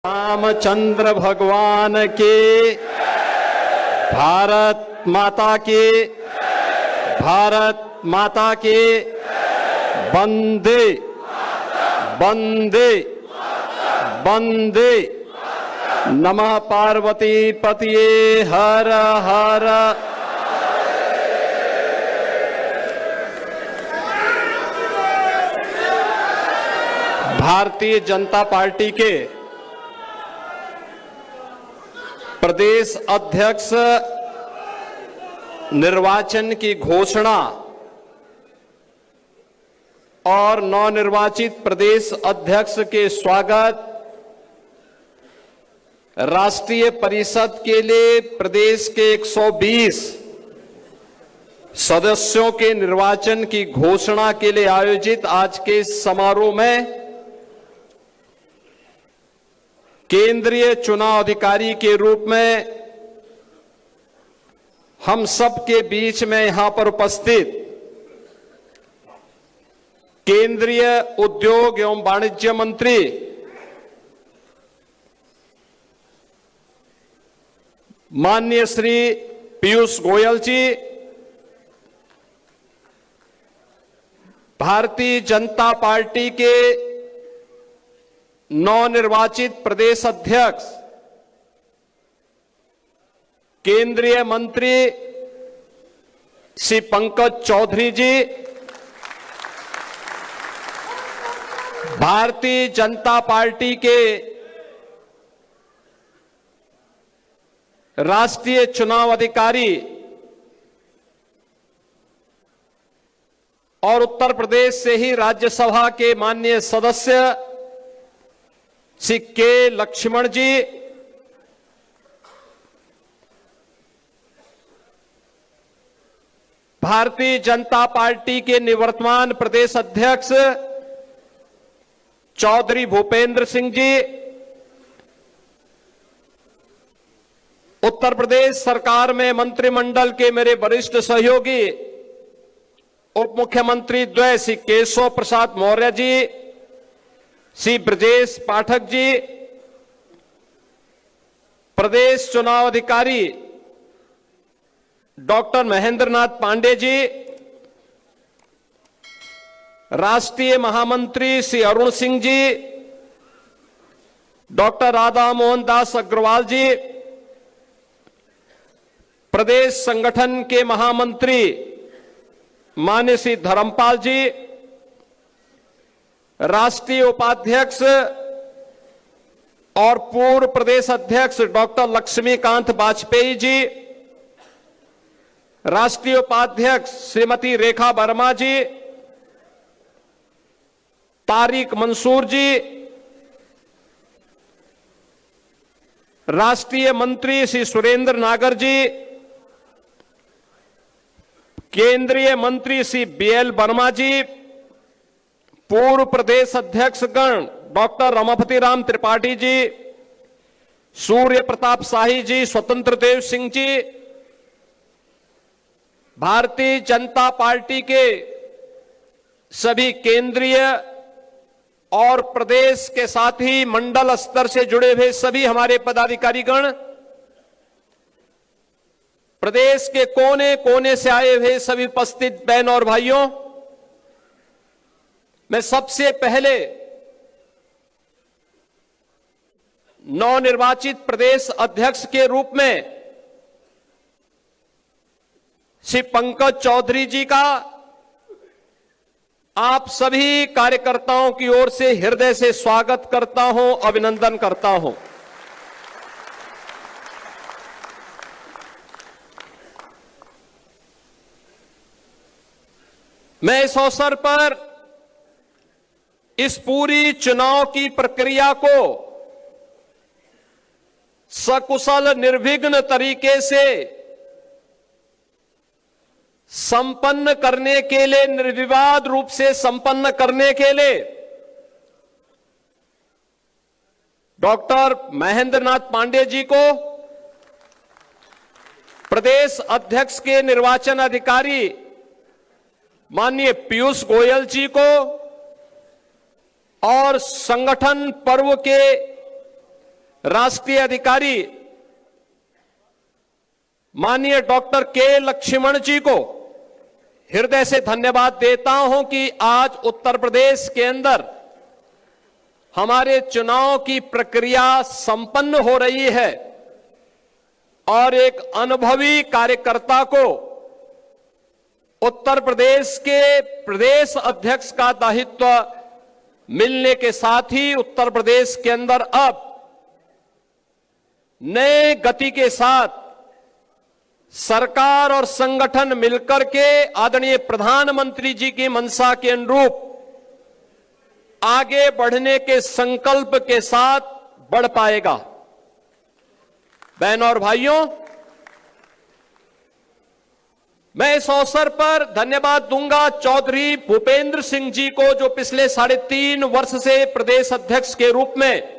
रामचंद्र भगवान के, भारत माता के, भारत माता के, वंदे वंदे वंदे। नमः पार्वती पतिये हर हर। भारतीय जनता पार्टी के प्रदेश अध्यक्ष निर्वाचन की घोषणा और नवनिर्वाचित प्रदेश अध्यक्ष के स्वागत, राष्ट्रीय परिषद के लिए प्रदेश के 120 सदस्यों के निर्वाचन की घोषणा के लिए आयोजित आज के समारोह में केंद्रीय चुनाव अधिकारी के रूप में हम सब के बीच में यहां पर उपस्थित केंद्रीय उद्योग एवं वाणिज्य मंत्री माननीय श्री पीयूष गोयल जी, भारतीय जनता पार्टी के नवनिर्वाचित प्रदेश अध्यक्ष केंद्रीय मंत्री श्री पंकज चौधरी जी, भारतीय जनता पार्टी के राष्ट्रीय चुनाव अधिकारी और उत्तर प्रदेश से ही राज्यसभा के माननीय सदस्य श्री के लक्ष्मण जी, भारतीय जनता पार्टी के निवर्तमान प्रदेश अध्यक्ष चौधरी भूपेंद्र सिंह जी, उत्तर प्रदेश सरकार में मंत्रिमंडल के मेरे वरिष्ठ सहयोगी उप मुख्यमंत्री द्वय श्री केशव प्रसाद मौर्य जी, श्री ब्रजेश पाठक जी, प्रदेश चुनाव अधिकारी डॉक्टर महेंद्रनाथ पांडे जी, राष्ट्रीय महामंत्री श्री अरुण सिंह जी, डॉक्टर राधा मोहन दास अग्रवाल जी, प्रदेश संगठन के महामंत्री माननीय श्री धर्मपाल जी, राष्ट्रीय उपाध्यक्ष और पूर्व प्रदेश अध्यक्ष डॉक्टर लक्ष्मीकांत वाजपेयी जी, राष्ट्रीय उपाध्यक्ष श्रीमती रेखा वर्मा जी, तारिक मंसूर जी, राष्ट्रीय मंत्री श्री सुरेंद्र नागर जी, केंद्रीय मंत्री श्री बीएल वर्मा जी, पूर्व प्रदेश अध्यक्षगण डॉक्टर रमापति राम त्रिपाठी जी, सूर्य प्रताप शाही जी, स्वतंत्र देव सिंह जी, भारतीय जनता पार्टी के सभी केंद्रीय और प्रदेश के साथ ही मंडल स्तर से जुड़े हुए सभी हमारे पदाधिकारीगण, प्रदेश के कोने कोने से आए हुए सभी उपस्थित बहन और भाइयों, मैं सबसे पहले नवनिर्वाचित प्रदेश अध्यक्ष के रूप में श्री पंकज चौधरी जी का आप सभी कार्यकर्ताओं की ओर से हृदय से स्वागत करता हूं, अभिनंदन करता हूं। मैं इस अवसर पर इस पूरी चुनाव की प्रक्रिया को सकुशल निर्विघ्न तरीके से संपन्न करने के लिए, निर्विवाद रूप से संपन्न करने के लिए डॉक्टर महेंद्रनाथ पांडे जी को, प्रदेश अध्यक्ष के निर्वाचन अधिकारी माननीय पीयूष गोयल जी को और संगठन पर्व के राष्ट्रीय अधिकारी माननीय डॉक्टर के लक्ष्मण जी को हृदय से धन्यवाद देता हूं कि आज उत्तर प्रदेश के अंदर हमारे चुनाव की प्रक्रिया संपन्न हो रही है और एक अनुभवी कार्यकर्ता को उत्तर प्रदेश के प्रदेश अध्यक्ष का दायित्व मिलने के साथ ही उत्तर प्रदेश के अंदर अब नए गति के साथ सरकार और संगठन मिलकर के आदरणीय प्रधानमंत्री जी की मंशा के अनुरूप आगे बढ़ने के संकल्प के साथ बढ़ पाएगा। बहनों और भाइयों, मैं इस अवसर पर धन्यवाद दूंगा चौधरी भूपेंद्र सिंह जी को, जो पिछले 3.5 वर्ष से प्रदेश अध्यक्ष के रूप में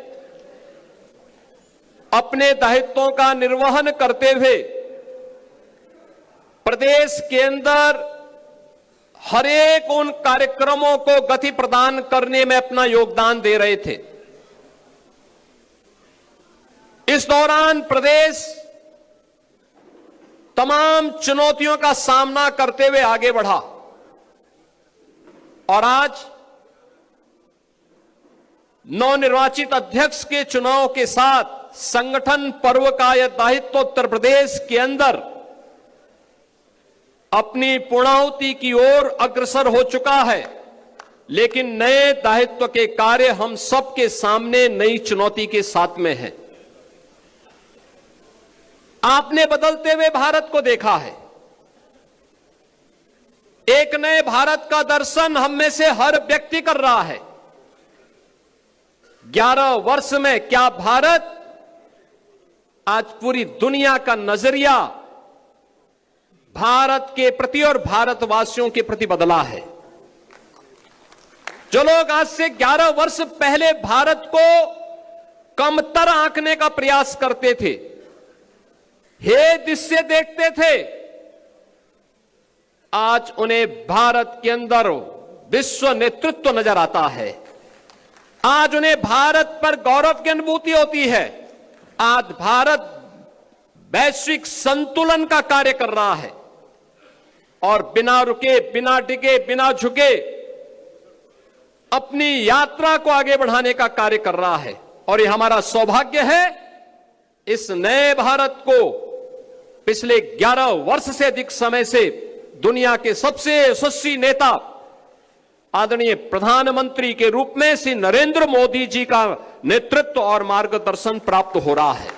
अपने दायित्वों का निर्वहन करते हुए प्रदेश के अंदर हर एक उन कार्यक्रमों को गति प्रदान करने में अपना योगदान दे रहे थे। इस दौरान प्रदेश तमाम चुनौतियों का सामना करते हुए आगे बढ़ा और आज नवनिर्वाचित अध्यक्ष के चुनाव के साथ संगठन पर्व का यह दायित्व उत्तर प्रदेश के अंदर अपनी पूर्णाहुति की ओर अग्रसर हो चुका है। लेकिन नए दायित्व के कार्य हम सबके सामने नई चुनौती के साथ में है। आपने बदलते हुए भारत को देखा है। एक नए भारत का दर्शन हम में से हर व्यक्ति कर रहा है। 11 वर्ष में क्या भारत आज पूरी दुनिया का नजरिया भारत के प्रति और भारतवासियों के प्रति बदला है। जो लोग आज से 11 वर्ष पहले भारत को कमतर आंकने का प्रयास करते थे, हे दृश्य देखते थे, आज उन्हें भारत के अंदर विश्व नेतृत्व नजर आता है। आज उन्हें भारत पर गौरव की अनुभूति होती है। आज भारत वैश्विक संतुलन का कार्य कर रहा है और बिना रुके, बिना डिगे, बिना झुके अपनी यात्रा को आगे बढ़ाने का कार्य कर रहा है। और ये हमारा सौभाग्य है, इस नए भारत को पिछले 11 वर्ष से अधिक समय से दुनिया के सबसे यशस्वी नेता आदरणीय प्रधानमंत्री के रूप में श्री नरेंद्र मोदी जी का नेतृत्व और मार्गदर्शन प्राप्त हो रहा है।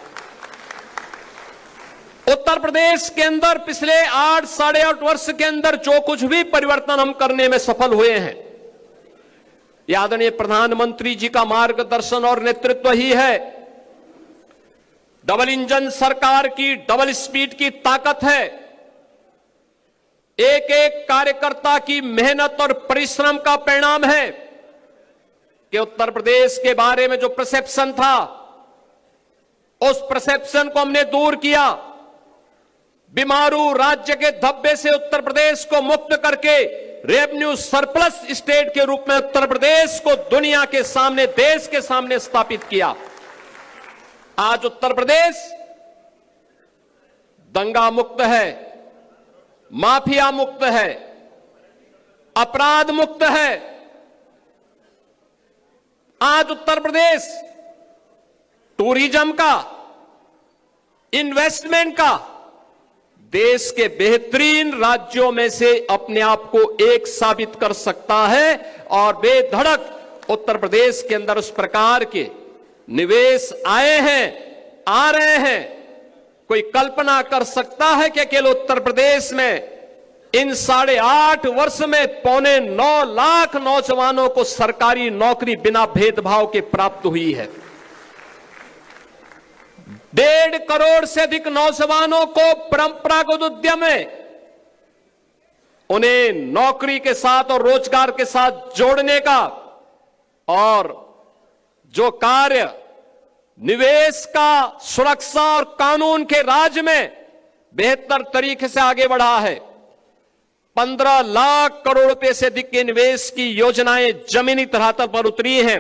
उत्तर प्रदेश के अंदर पिछले 8-8.5 वर्ष के अंदर जो कुछ भी परिवर्तन हम करने में सफल हुए हैं, यह आदरणीय प्रधानमंत्री जी का मार्गदर्शन और नेतृत्व ही है। डबल इंजन सरकार की डबल स्पीड की ताकत है। एक एक कार्यकर्ता की मेहनत और परिश्रम का परिणाम है कि उत्तर प्रदेश के बारे में जो परसेप्शन था, उस परसेप्शन को हमने दूर किया। बीमारू राज्य के धब्बे से उत्तर प्रदेश को मुक्त करके रेवेन्यू सरप्लस स्टेट के रूप में उत्तर प्रदेश को दुनिया के सामने, देश के सामने स्थापित किया। आज उत्तर प्रदेश दंगा मुक्त है, माफिया मुक्त है, अपराध मुक्त है। आज उत्तर प्रदेश टूरिज्म का, इन्वेस्टमेंट का देश के बेहतरीन राज्यों में से अपने आप को एक साबित कर सकता है और बेधड़क उत्तर प्रदेश के अंदर उस प्रकार के निवेश आए हैं, आ रहे हैं। कोई कल्पना कर सकता है कि अकेले उत्तर प्रदेश में इन 8.5 वर्ष में 9.25 लाख नौजवानों को सरकारी नौकरी बिना भेदभाव के प्राप्त हुई है। 1.5 करोड़ से अधिक नौजवानों को परंपरागत उद्यम में उन्हें नौकरी के साथ और रोजगार के साथ जोड़ने का और जो कार्य निवेश का, सुरक्षा और कानून के राज में बेहतर तरीके से आगे बढ़ा है। 15 लाख करोड़ रुपए से अधिक के निवेश की योजनाएं जमीनी धरातल पर उतरी हैं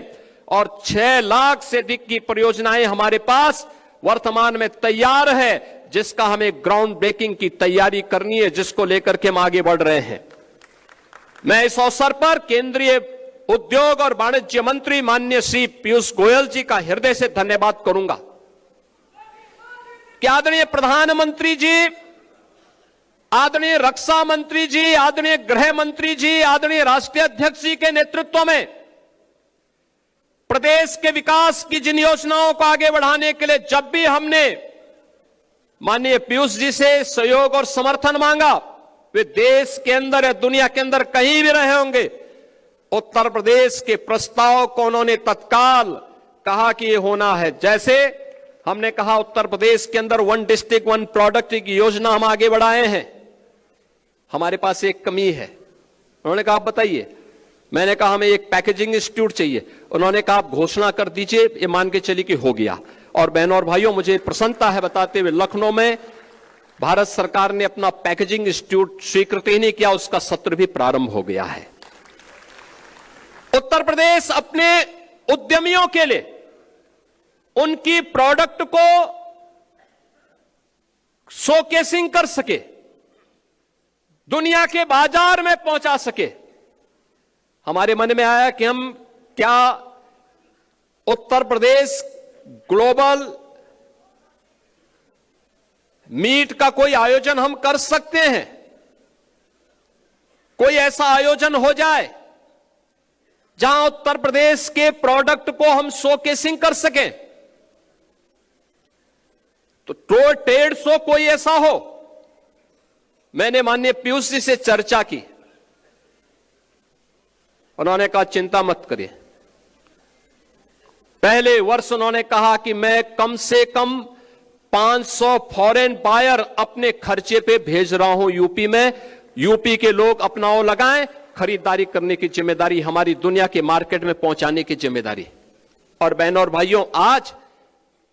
और 6 लाख से अधिक की परियोजनाएं हमारे पास वर्तमान में तैयार है, जिसका हमें ग्राउंड ब्रेकिंग की तैयारी करनी है, जिसको लेकर के हम आगे बढ़ रहे हैं। मैं इस अवसर पर केंद्रीय उद्योग और वाणिज्य मंत्री माननीय श्री पीयूष गोयल जी का हृदय से धन्यवाद करूंगा कि आदरणीय प्रधानमंत्री जी, आदरणीय रक्षा मंत्री जी, आदरणीय गृह मंत्री जी, आदरणीय राष्ट्रीय अध्यक्ष जी के नेतृत्व में प्रदेश के विकास की जिन योजनाओं को आगे बढ़ाने के लिए जब भी हमने माननीय पीयूष जी से सहयोग और समर्थन मांगा, वे देश के अंदर या दुनिया के अंदर कहीं भी रहे होंगे, उत्तर प्रदेश के प्रस्ताव को उन्होंने तत्काल कहा कि ये होना है। जैसे हमने कहा उत्तर प्रदेश के अंदर 1 डिस्ट्रिक्ट 1 प्रोडक्ट की योजना हम आगे बढ़ाए हैं। हमारे पास एक कमी है, उन्होंने कहा आप बताइए। मैंने कहा हमें एक पैकेजिंग इंस्टीट्यूट चाहिए। उन्होंने कहा आप घोषणा कर दीजिए, ये मान के चलिए कि हो गया। और बहनों और भाइयों, मुझे प्रसन्नता है बताते हुए लखनऊ में भारत सरकार ने अपना पैकेजिंग इंस्टीट्यूट स्वीकृत ही नहीं किया, उसका सत्र भी प्रारंभ हो गया है। उत्तर प्रदेश अपने उद्यमियों के लिए उनकी प्रोडक्ट को शोकेसिंग कर सके, दुनिया के बाजार में पहुंचा सके। हमारे मन में आया कि हम क्या उत्तर प्रदेश ग्लोबल मीट का कोई आयोजन हम कर सकते हैं, कोई ऐसा आयोजन हो जाए जहां उत्तर प्रदेश के प्रोडक्ट को हम शोकेसिंग कर सकें। तो ट्रेड शो कोई ऐसा हो। मैंने माननीय पीयूष जी से चर्चा की, उन्होंने कहा चिंता मत करिए। पहले वर्ष उन्होंने कहा कि मैं कम से कम 500 फॉरेन बायर अपने खर्चे पे भेज रहा हूं यूपी में। यूपी के लोग अपना वो लगाएं, खरीदारी करने की जिम्मेदारी हमारी, दुनिया के मार्केट में पहुंचाने की जिम्मेदारी। और बहनों और भाइयों, आज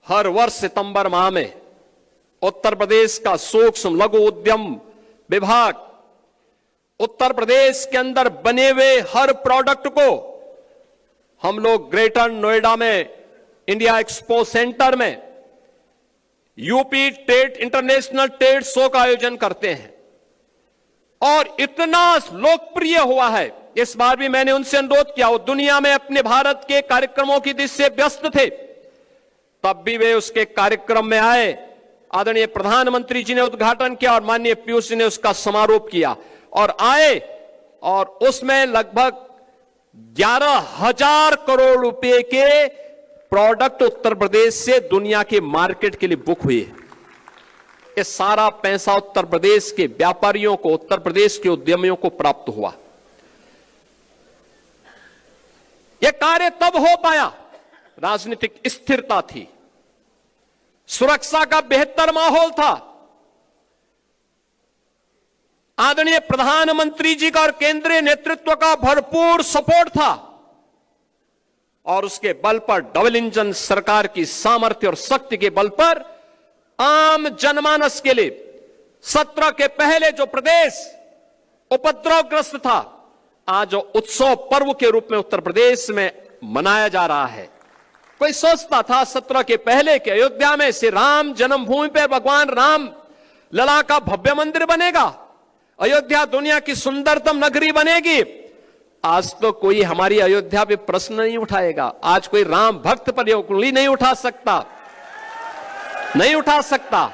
हर वर्ष सितंबर माह में उत्तर प्रदेश का सूक्ष्म लघु उद्यम विभाग उत्तर प्रदेश के अंदर बने हुए हर प्रोडक्ट को हम लोग ग्रेटर नोएडा में इंडिया एक्सपो सेंटर में UP trade international trade show का आयोजन करते हैं। और इतना लोकप्रिय हुआ है, इस बार भी मैंने उनसे अनुरोध किया, वो दुनिया में अपने भारत के कार्यक्रमों की दिशा से व्यस्त थे, तब भी वे उसके कार्यक्रम में आए। आदरणीय प्रधानमंत्री जी ने उद्घाटन किया और माननीय पीयूष जी ने उसका समारोप किया और आए, और उसमें लगभग 11,000 करोड़ रुपए के प्रोडक्ट उत्तर प्रदेश से दुनिया के मार्केट के लिए बुक हुए। ये सारा पैसा उत्तर प्रदेश के व्यापारियों को, उत्तर प्रदेश के उद्यमियों को प्राप्त हुआ। यह कार्य तब हो पाया, राजनीतिक स्थिरता थी, सुरक्षा का बेहतर माहौल था, आदरणीय प्रधानमंत्री जी का और केंद्रीय नेतृत्व का भरपूर सपोर्ट था, और उसके बल पर डबल इंजन सरकार की सामर्थ्य और शक्ति के बल पर आम जनमानस के लिए 17 के पहले जो प्रदेश उपद्रवग्रस्त था, आज उत्सव पर्व के रूप में उत्तर प्रदेश में मनाया जा रहा है। कोई सोचता था 17 के पहले के अयोध्या में श्री राम जन्मभूमि पे भगवान राम लला का भव्य मंदिर बनेगा, अयोध्या दुनिया की सुंदरतम नगरी बनेगी। आज तो कोई हमारी अयोध्या पे प्रश्न नहीं उठाएगा, आज कोई राम भक्त पर उंगली नहीं उठा सकता, नहीं उठा सकता।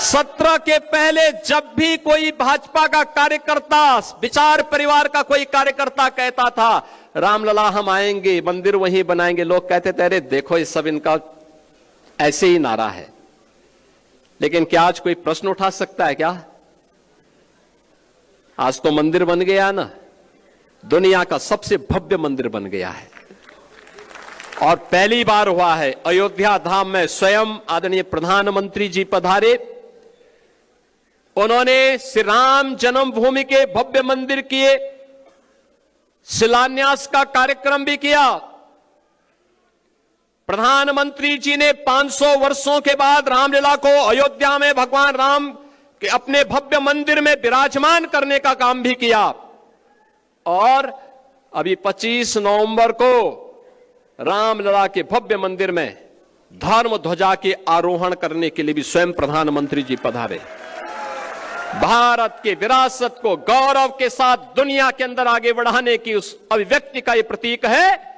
17 के पहले जब भी कोई भाजपा का कार्यकर्ता, विचार परिवार का कोई कार्यकर्ता कहता था रामलला हम आएंगे, मंदिर वहीं बनाएंगे, लोग कहते थे अरे देखो ये सब इनका ऐसे ही नारा है। लेकिन क्या आज कोई प्रश्न उठा सकता है क्या? आज तो मंदिर बन गया ना, दुनिया का सबसे भव्य मंदिर बन गया है। और पहली बार हुआ है अयोध्या धाम में स्वयं आदरणीय प्रधानमंत्री जी पधारे, उन्होंने श्री राम जन्मभूमि के भव्य मंदिर किए, शिलान्यास का कार्यक्रम भी किया। प्रधानमंत्री जी ने 500 वर्षों के बाद रामलीला को अयोध्या में भगवान राम के अपने भव्य मंदिर में विराजमान करने का काम भी किया। और अभी 25 नवंबर को रामलला के भव्य मंदिर में धर्म ध्वजा के आरोहण करने के लिए भी स्वयं प्रधानमंत्री जी पधारे। भारत की विरासत को गौरव के साथ दुनिया के अंदर आगे बढ़ाने की उस अभिव्यक्ति का यह प्रतीक है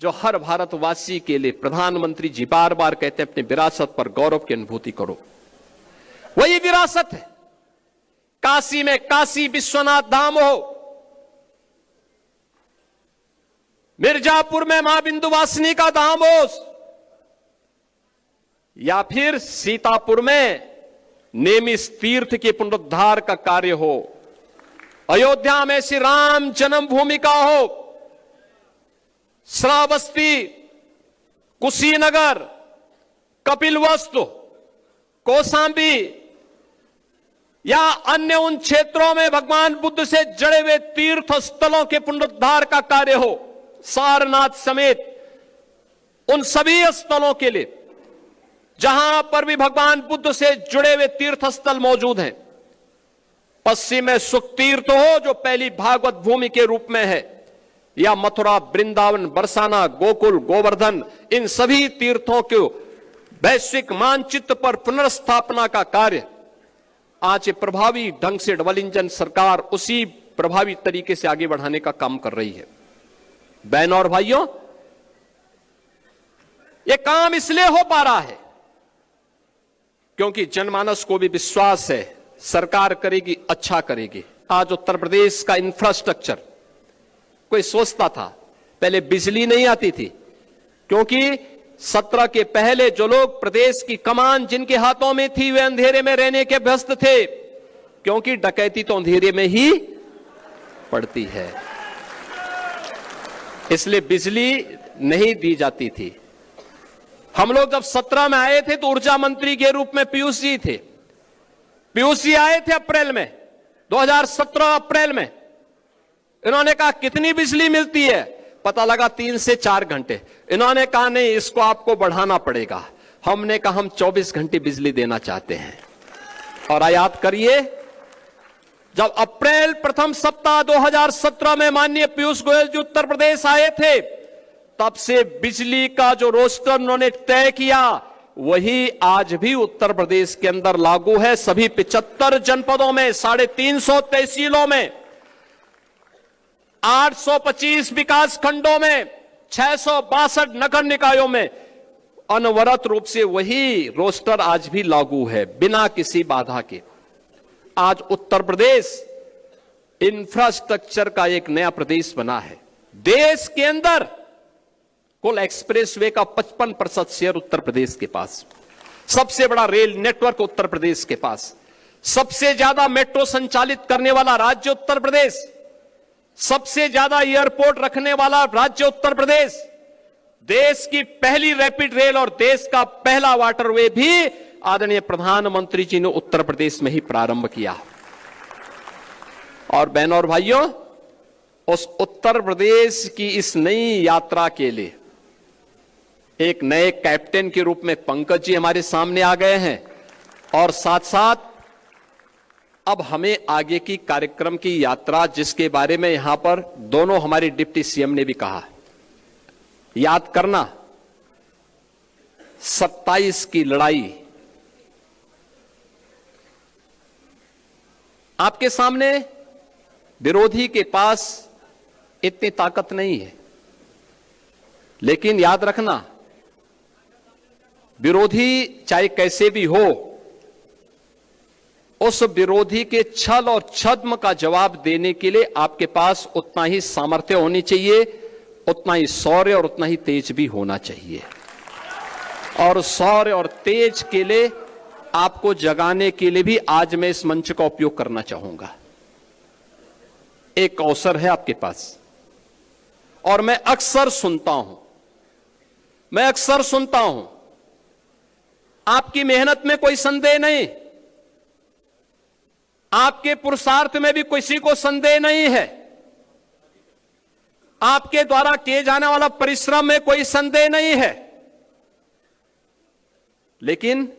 जो हर भारतवासी के लिए प्रधानमंत्री जी बार बार कहते हैं, अपनी विरासत पर गौरव की अनुभूति करो। वही विरासत है। काशी में काशी विश्वनाथ धाम हो, मिर्जापुर में मां बिंदुवासिनी का धाम हो, या फिर सीतापुर में नेमिष तीर्थ के पुनरुद्धार का कार्य हो, अयोध्या में श्री राम जन्मभूमि का हो, श्रावस्ती, कुशीनगर, कपिलवस्तु, कौशांबी या अन्य उन क्षेत्रों में भगवान बुद्ध से जुड़े हुए तीर्थ स्थलों के पुनरुद्धार का कार्य हो, सारनाथ समेत उन सभी स्थलों के लिए जहां पर भी भगवान बुद्ध से जुड़े हुए तीर्थ स्थल मौजूद हैं। पश्चिम में सुख तीर्थ हो जो पहली भागवत भूमि के रूप में है, या मथुरा, वृंदावन, बरसाना, गोकुल, गोवर्धन, इन सभी तीर्थों के वैश्विक मानचित्र पर पुनर्स्थापना का कार्य आज प्रभावी ढंग से डबल इंजन सरकार उसी प्रभावी तरीके से आगे बढ़ाने का काम कर रही है। बहनों और भाइयों, यह काम इसलिए हो पा रहा है क्योंकि जनमानस को भी विश्वास है सरकार करेगी, अच्छा करेगी। आज उत्तर प्रदेश का इंफ्रास्ट्रक्चर, कोई सोचता था पहले बिजली नहीं आती थी क्योंकि 17 के पहले जो लोग प्रदेश की कमान जिनके हाथों में थी वे अंधेरे में रहने के व्यस्त थे, क्योंकि डकैती तो अंधेरे में ही पड़ती है, इसलिए बिजली नहीं दी जाती थी। हम लोग जब 17 में आए थे तो ऊर्जा मंत्री के रूप में पीयूष जी थे। पीयूष जी आए थे अप्रैल में, 2017 अप्रैल में। इन्होंने कहा कितनी बिजली मिलती है, पता लगा 3 से 4 घंटे। इन्होंने कहा नहीं, इसको आपको बढ़ाना पड़ेगा। हमने कहा हम 24 घंटे बिजली देना चाहते हैं। और याद करिए, जब अप्रैल प्रथम सप्ताह 2017 में माननीय पीयूष गोयल जी उत्तर प्रदेश आए थे, तब से बिजली का जो रोस्टर उन्होंने तय किया वही आज भी उत्तर प्रदेश के अंदर लागू है। सभी 75 जनपदों में, 350 तहसीलों में, 825 विकास खंडों में, 662 नगर निकायों में अनवरत रूप से वही रोस्टर आज भी लागू है, बिना किसी बाधा के। आज उत्तर प्रदेश इंफ्रास्ट्रक्चर का एक नया प्रदेश बना है। देश के अंदर कुल एक्सप्रेसवे का 55% शेयर उत्तर प्रदेश के पास, सबसे बड़ा रेल नेटवर्क उत्तर प्रदेश के पास, सबसे ज्यादा मेट्रो संचालित करने वाला राज्य उत्तर प्रदेश, सबसे ज्यादा एयरपोर्ट रखने वाला राज्य उत्तर प्रदेश, देश की पहली रैपिड रेल और देश का पहला वाटरवे भी आदरणीय प्रधानमंत्री जी ने उत्तर प्रदेश में ही प्रारंभ किया। और बहनों और भाइयों, उस उत्तर प्रदेश की इस नई यात्रा के लिए एक नए कैप्टन के रूप में पंकज जी हमारे सामने आ गए हैं, और साथ साथ अब हमें आगे की कार्यक्रम की यात्रा, जिसके बारे में यहां पर दोनों हमारे डिप्टी सीएम ने भी कहा, याद करना 27 की लड़ाई आपके सामने, विरोधी के पास इतनी ताकत नहीं है, लेकिन याद रखना विरोधी चाहे कैसे भी हो, उस विरोधी के छल और छद्म का जवाब देने के लिए आपके पास उतना ही सामर्थ्य होनी चाहिए, उतना ही शौर्य और उतना ही तेज भी होना चाहिए। और शौर्य और तेज के लिए आपको जगाने के लिए भी आज मैं इस मंच का उपयोग करना चाहूंगा। एक अवसर है आपके पास, और मैं अक्सर सुनता हूं, आपकी मेहनत में कोई संदेह नहीं, आपके पुरुषार्थ में भी किसी को संदेह नहीं है, आपके द्वारा किए जाने वाला परिश्रम में कोई संदेह नहीं है, लेकिन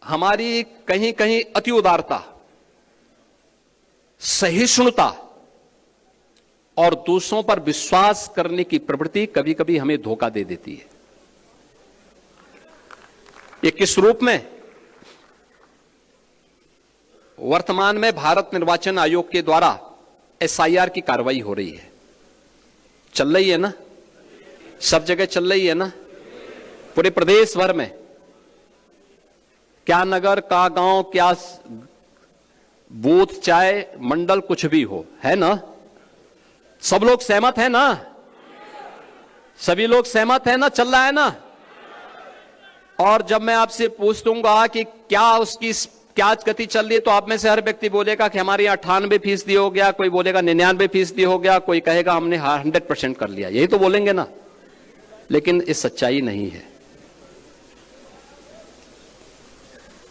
हमारी कहीं कहीं अति उदारता, सहिष्णुता और दूसरों पर विश्वास करने की प्रवृत्ति कभी कभी हमें धोखा दे देती है। ये किस रूप में? वर्तमान में भारत निर्वाचन आयोग के द्वारा एसआईआर की कार्रवाई हो रही है, चल रही है ना, सब जगह चल रही है ना, पूरे प्रदेश भर में, क्या नगर का गांव, क्या बूथ, चाहे मंडल, कुछ भी हो, है ना? सब लोग सहमत है ना? सभी लोग सहमत है ना? चल रहा है ना? और जब मैं आपसे पूछ दूंगा कि क्या उसकी क्या गति चल रही है, तो आप में से हर व्यक्ति बोलेगा कि हमारे यहां 98% हो गया, कोई बोलेगा 99% हो गया, कोई कहेगा हमने 100% कर लिया, यही तो बोलेंगे ना। लेकिन ये सच्चाई नहीं है,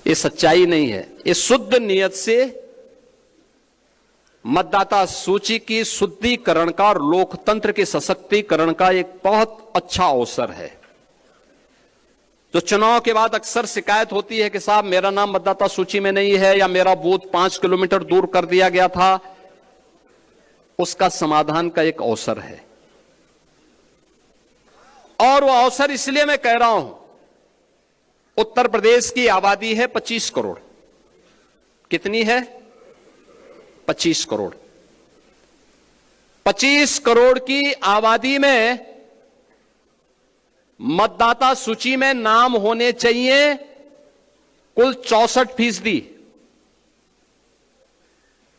ये सच्चाई नहीं है। ये शुद्ध नियत से मतदाता सूची की शुद्धिकरण का और लोकतंत्र के सशक्तिकरण का एक बहुत अच्छा अवसर है। जो चुनाव के बाद अक्सर शिकायत होती है कि साहब मेरा नाम मतदाता सूची में नहीं है या मेरा बूथ 5 किलोमीटर दूर कर दिया गया था, उसका समाधान का एक अवसर है। और वो अवसर इसलिए मैं कह रहा हूं, उत्तर प्रदेश की आबादी है 25 करोड़। कितनी है? 25 करोड़। 25 करोड़ की आबादी में मतदाता सूची में नाम होने चाहिए कुल 64%।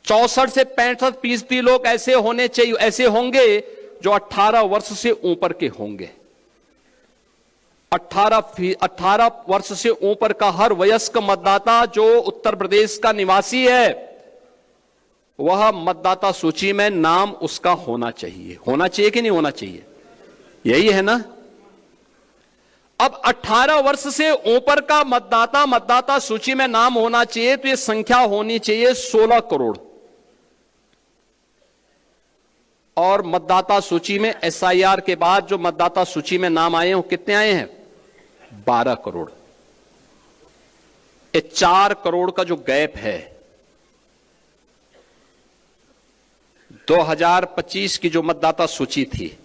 64 से 65% लोग ऐसे होने चाहिए, ऐसे होंगे जो 18 वर्ष से ऊपर के होंगे। 18 वर्ष से ऊपर का हर वयस्क मतदाता जो उत्तर प्रदेश का निवासी है, वह मतदाता सूची में नाम उसका होना चाहिए। होना चाहिए कि नहीं होना चाहिए? यही है ना। अब 18 वर्ष से ऊपर का मतदाता सूची में नाम होना चाहिए, तो यह संख्या होनी चाहिए 16 करोड़। और मतदाता सूची में एसआईआर के बाद जो मतदाता सूची में नाम आए हैं, वो कितने आए हैं? 12 करोड़। ये 4 करोड़ का जो गैप है, 2025 की जो मतदाता सूची थी,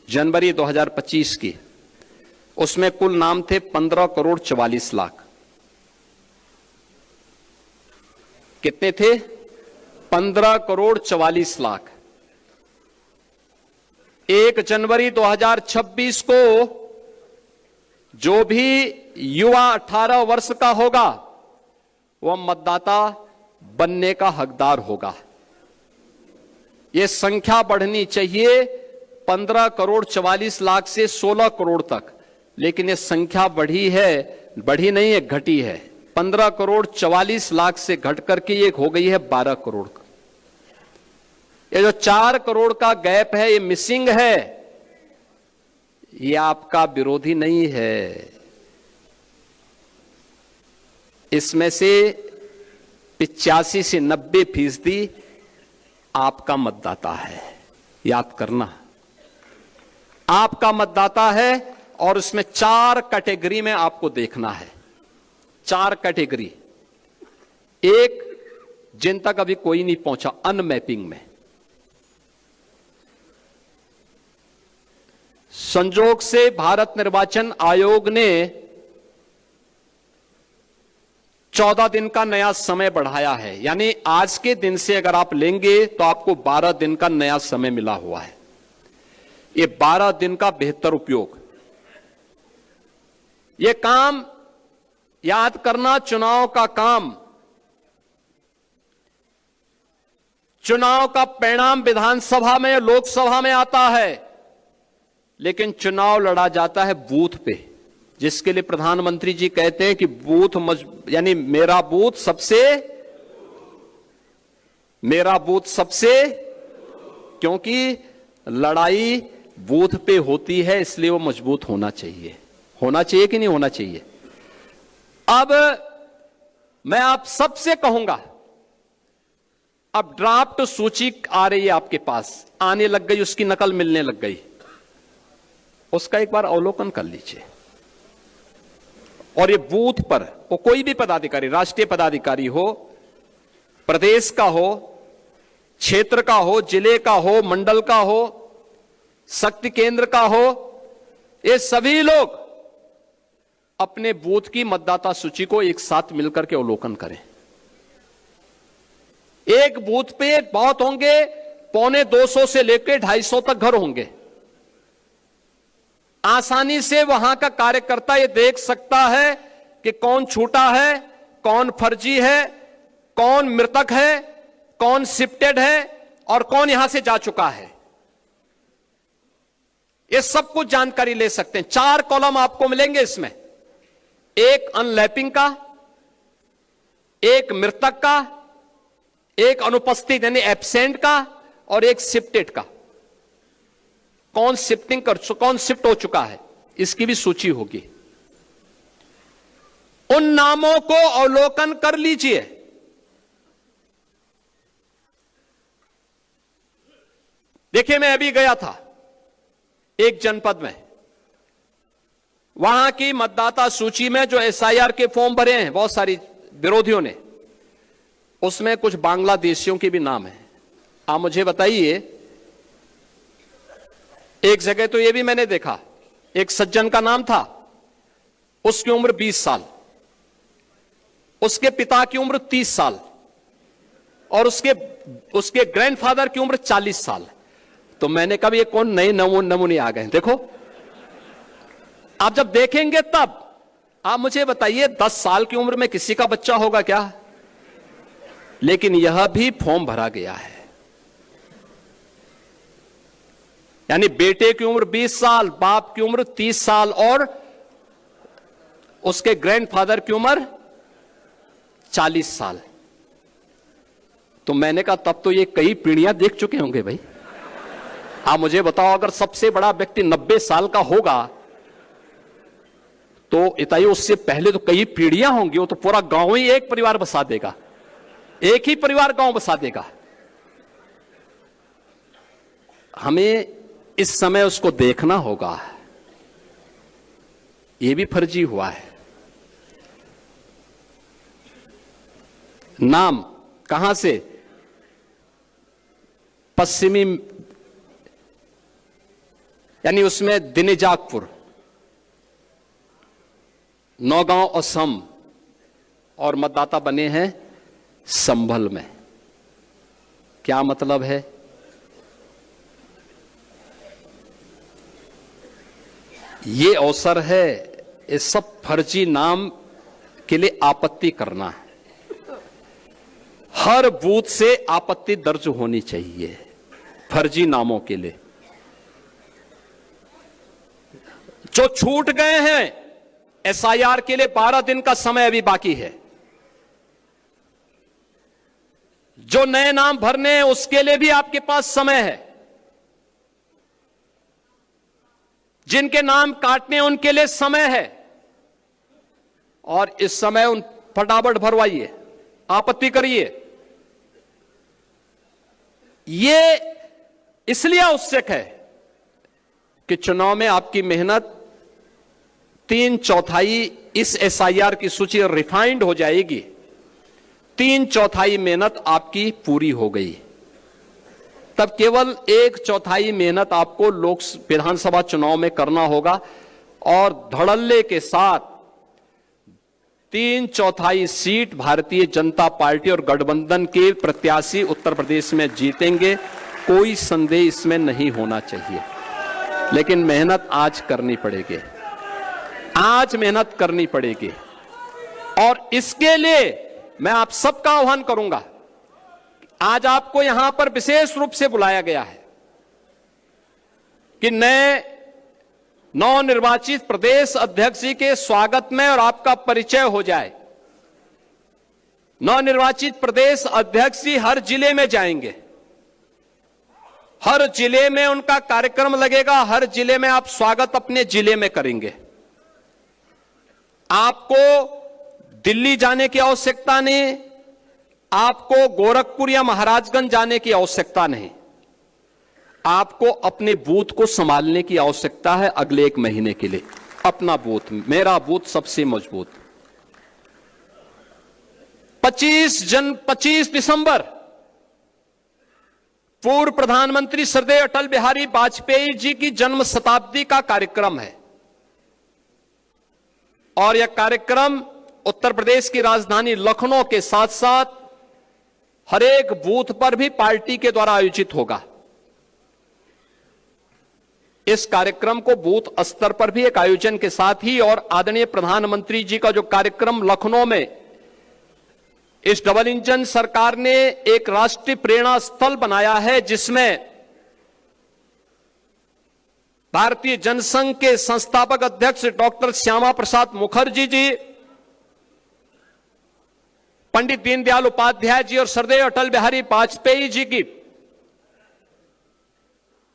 जनवरी 2025 की, उसमें कुल नाम थे 15 करोड़ 44 लाख। कितने थे? 15 करोड़ 44 लाख। 1 जनवरी 2026 को जो भी युवा 18 वर्ष का होगा, वह मतदाता बनने का हकदार होगा। यह संख्या बढ़नी चाहिए 15 करोड़ 44 लाख से 16 करोड़ तक, लेकिन यह संख्या बढ़ी है, बढ़ी नहीं है, घटी है। 15 करोड़ 44 लाख से घट करके ये हो गई है 12 करोड़ का। ये जो 4 करोड़ का गैप है, ये मिसिंग है। ये आपका विरोधी नहीं है, इसमें से 85 से 90% आपका मतदाता है। याद करना, आपका मतदाता है। और उसमें 4 कैटेगरी में आपको देखना है। 4 कैटेगरी। एक, जिन तक अभी कोई नहीं पहुंचा, अनमैपिंग में। संजोग से भारत निर्वाचन आयोग ने 14 दिन का नया समय बढ़ाया है, यानी आज के दिन से अगर आप लेंगे तो आपको 12 दिन का नया समय मिला हुआ है। ये 12 दिन का बेहतर उपयोग। ये काम याद करना, चुनाव का काम, चुनाव का परिणाम विधानसभा में, लोकसभा में आता है, लेकिन चुनाव लड़ा जाता है बूथ पे, जिसके लिए प्रधानमंत्री जी कहते हैं कि बूथ यानी मेरा बूथ सबसे, क्योंकि लड़ाई बूथ पे होती है, इसलिए वो मजबूत होना चाहिए। होना चाहिए कि नहीं होना चाहिए? अब मैं आप सबसे कहूंगा, अब ड्राफ्ट सूची आ रही है आपके पास, आने लग गई, उसकी नकल मिलने लग गई, उसका एक बार अवलोकन कर लीजिए। और ये बूथ पर वो कोई भी पदाधिकारी, राष्ट्रीय पदाधिकारी हो, प्रदेश का हो क्षेत्र का हो, जिले का हो, मंडल का हो, शक्ति केंद्र का हो, ये सभी लोग अपने बूथ की मतदाता सूची को एक साथ मिलकर के अवलोकन करें। एक बूथ पे बहुत होंगे, 250 से लेकर 250 तक घर होंगे। आसानी से वहां का कार्यकर्ता ये देख सकता है कि कौन छूटा है, कौन फर्जी है, कौन मृतक है, कौन शिफ्टेड है और कौन यहां से जा चुका है। ये सब कुछ जानकारी ले सकते हैं। 4 कॉलम आपको मिलेंगे इसमें, एक अनलैपिंग का, एक मृतक का, एक अनुपस्थित यानी एब्सेंट का और एक शिफ्टेड का। कौन शिफ्ट हो चुका है इसकी भी सूची होगी। उन नामों को अवलोकन कर लीजिए। देखिए, मैं अभी गया था एक जनपद में, वहां की मतदाता सूची में जो एसआईआर के फॉर्म भरे हैं बहुत सारी विरोधियों ने, उसमें कुछ बांग्लादेशियों के भी नाम है। आप मुझे बताइए, एक जगह तो यह भी मैंने देखा, एक सज्जन का नाम था, उसकी उम्र 20 साल, उसके पिता की उम्र 30 साल और उसके ग्रैंडफादर की उम्र 40 साल। तो मैंने कहा ये कौन नए नमूने आ गए। देखो, आप जब देखेंगे तब आप मुझे बताइए 10 साल की उम्र में किसी का बच्चा होगा क्या? लेकिन यह भी फॉर्म भरा गया है। यानी बेटे की उम्र 20 साल, बाप की उम्र 30 साल और उसके ग्रैंडफादर की उम्र 40 साल। तो मैंने कहा तब तो ये कई पीढ़ियां देख चुके होंगे भाई। आप मुझे बताओ, अगर सबसे बड़ा व्यक्ति 90 साल का होगा तो इताई उससे पहले तो कई पीढ़ियां होंगी। वो तो पूरा गांव ही एक परिवार बसा देगा, एक ही परिवार गांव बसा देगा। हमें इस समय उसको देखना होगा। यह भी फर्जी हुआ है। नाम कहां से? पश्चिमी, यानी उसमें दिनेजाकपुर, नौगांव असम, और मतदाता बने हैं संभल में। क्या मतलब है? ये अवसर है इस सब फर्जी नाम के लिए आपत्ति करना है। हर बूथ से आपत्ति दर्ज होनी चाहिए फर्जी नामों के लिए। जो छूट गए हैं एसआईआर के लिए 12 दिन का समय अभी बाकी है। जो नए नाम भरने हैं उसके लिए भी आपके पास समय है। जिनके नाम काटने हैं उनके लिए समय है। और इस समय उन फटाफट भरवाइए, आपत्ति करिए। ये इसलिए आवश्यक है कि चुनाव में आपकी मेहनत 3/4 इस एसआईआर की सूची रिफाइंड हो जाएगी। 3/4 मेहनत आपकी पूरी हो गई, तब केवल 1/4 मेहनत आपको विधानसभा चुनाव में करना होगा। और धड़ल्ले के साथ 3/4 सीट भारतीय जनता पार्टी और गठबंधन के प्रत्याशी उत्तर प्रदेश में जीतेंगे, कोई संदेह इसमें नहीं होना चाहिए। लेकिन मेहनत आज करनी पड़ेगी, आज मेहनत करनी पड़ेगी। और इसके लिए मैं आप सबका आह्वान करूंगा। आज आपको यहां पर विशेष रूप से बुलाया गया है कि नए नवनिर्वाचित प्रदेश अध्यक्ष जी के स्वागत में और आपका परिचय हो जाए। नवनिर्वाचित प्रदेश अध्यक्ष जी हर जिले में जाएंगे, हर जिले में उनका कार्यक्रम लगेगा, हर जिले में आप स्वागत अपने जिले में करेंगे। आपको दिल्ली जाने की आवश्यकता नहीं, आपको गोरखपुर या महाराजगंज जाने की आवश्यकता नहीं। आपको अपने बूथ को संभालने की आवश्यकता है अगले 1 महीने के लिए। अपना बूथ, मेरा बूथ सबसे मजबूत। 25 दिसंबर पूर्व प्रधानमंत्री श्रद्धेय अटल बिहारी वाजपेयी जी की जन्म शताब्दी का कार्यक्रम है और यह कार्यक्रम उत्तर प्रदेश की राजधानी लखनऊ के साथ साथ हर एक बूथ पर भी पार्टी के द्वारा आयोजित होगा। इस कार्यक्रम को बूथ स्तर पर भी एक आयोजन के साथ ही और आदरणीय प्रधानमंत्री जी का जो कार्यक्रम लखनऊ में इस डबल इंजन सरकार ने एक राष्ट्रीय प्रेरणा स्थल बनाया है, जिसमें भारतीय जनसंघ के संस्थापक अध्यक्ष डॉक्टर श्यामा प्रसाद मुखर्जी जी, पंडित दीनदयाल उपाध्याय जी और श्रद्धेय अटल बिहारी वाजपेयी जी की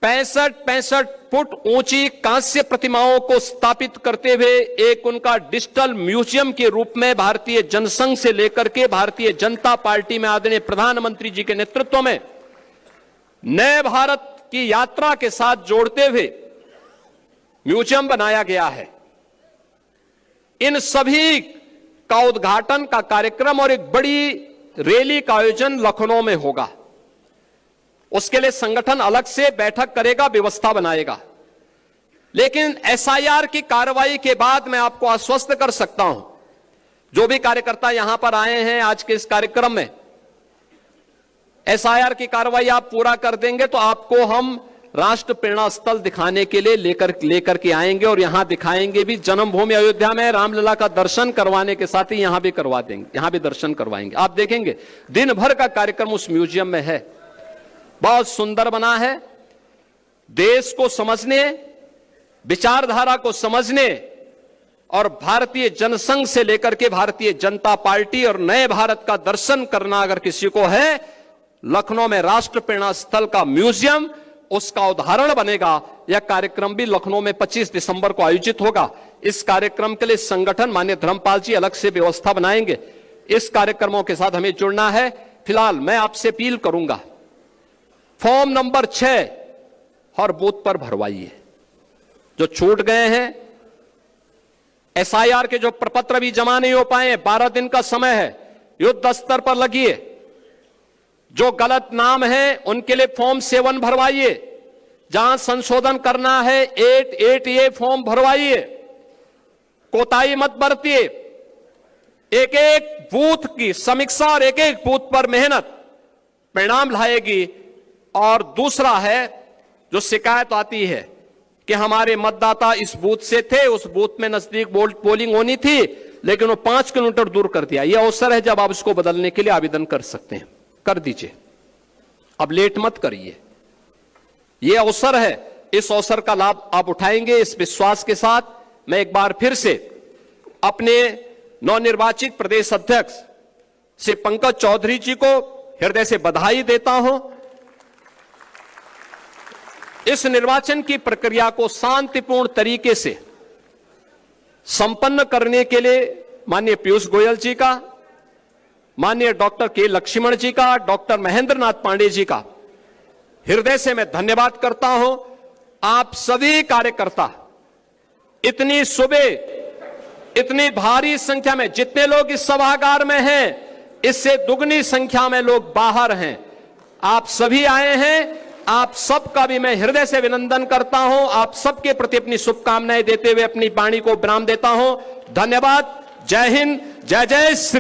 65 फुट ऊंची कांस्य प्रतिमाओं को स्थापित करते हुए एक उनका डिजिटल म्यूजियम के रूप में भारतीय जनसंघ से लेकर के भारतीय जनता पार्टी में आदरणीय प्रधानमंत्री जी के नेतृत्व में नए भारत की यात्रा के साथ जोड़ते हुए म्यूजियम बनाया गया है। इन सभी का उद्घाटन का कार्यक्रम और एक बड़ी रैली का आयोजन लखनऊ में होगा। उसके लिए संगठन अलग से बैठक करेगा, व्यवस्था बनाएगा। लेकिन एसआईआर की कार्रवाई के बाद मैं आपको आश्वस्त कर सकता हूं, जो भी कार्यकर्ता यहां पर आए हैं आज के इस कार्यक्रम में, एसआईआर की कार्रवाई आप पूरा कर देंगे तो आपको हम राष्ट्र प्रेरणा स्थल दिखाने के लिए लेकर के आएंगे और यहां दिखाएंगे भी। जन्मभूमि अयोध्या में रामलला का दर्शन करवाने के साथ ही यहां भी करवा देंगे, यहां भी दर्शन करवाएंगे। आप देखेंगे दिन भर का कार्यक्रम उस म्यूजियम में है। बहुत सुंदर बना है। देश को समझने, विचारधारा को समझने और भारतीय जनसंघ से लेकर के भारतीय जनता पार्टी और नए भारत का दर्शन करना अगर किसी को है, लखनऊ में राष्ट्र प्रेरणा स्थल का म्यूजियम उसका उदाहरण बनेगा। यह कार्यक्रम भी लखनऊ में 25 दिसंबर को आयोजित होगा। इस कार्यक्रम के लिए संगठन माननीय धर्मपाल जी अलग से व्यवस्था बनाएंगे। इस कार्यक्रमों के साथ हमें जुड़ना है। फिलहाल मैं आपसे अपील करूंगा, फॉर्म नंबर 6 हर बूथ पर भरवाइए। जो छूट गए हैं, एसआईआर के जो प्रपत्र भी जमा नहीं हो पाए, 12 दिन का समय है, युद्ध स्तर पर लगिए। जो गलत नाम है उनके लिए फॉर्म 7 भरवाइए। जहां संशोधन करना है 8A फॉर्म भरवाइए। कोताही मत बरतिए। एक एक बूथ की समीक्षा और एक एक बूथ पर मेहनत परिणाम लाएगी। और दूसरा है, जो शिकायत आती है कि हमारे मतदाता इस बूथ से थे, उस बूथ में नजदीक पोलिंग होनी थी लेकिन वो 5 किलोमीटर दूर कर दिया। यह अवसर है जब आप इसको बदलने के लिए आवेदन कर सकते हैं, कर दीजिए। अब लेट मत करिए, यह अवसर है। इस अवसर का लाभ आप उठाएंगे इस विश्वास के साथ। मैं एक बार फिर से अपने नवनिर्वाचित प्रदेश अध्यक्ष श्री पंकज चौधरी जी को हृदय से बधाई देता हूं। इस निर्वाचन की प्रक्रिया को शांतिपूर्ण तरीके से संपन्न करने के लिए माननीय पीयूष गोयल जी का, माननीय डॉक्टर के लक्ष्मण जी का, डॉक्टर महेंद्र नाथ पांडे जी का हृदय से मैं धन्यवाद करता हूं। आप सभी कार्यकर्ता इतनी सुबह, इतनी भारी संख्या में, जितने लोग इस सभागार में हैं इससे दुगनी संख्या में लोग बाहर हैं, आप सभी आए हैं। आप सबका भी मैं हृदय से अभिनंदन करता हूं। आप सबके प्रति अपनी शुभकामनाएं देते हुए अपनी वाणी को विराम देता हूं। धन्यवाद। जय हिंद, जय जय श्री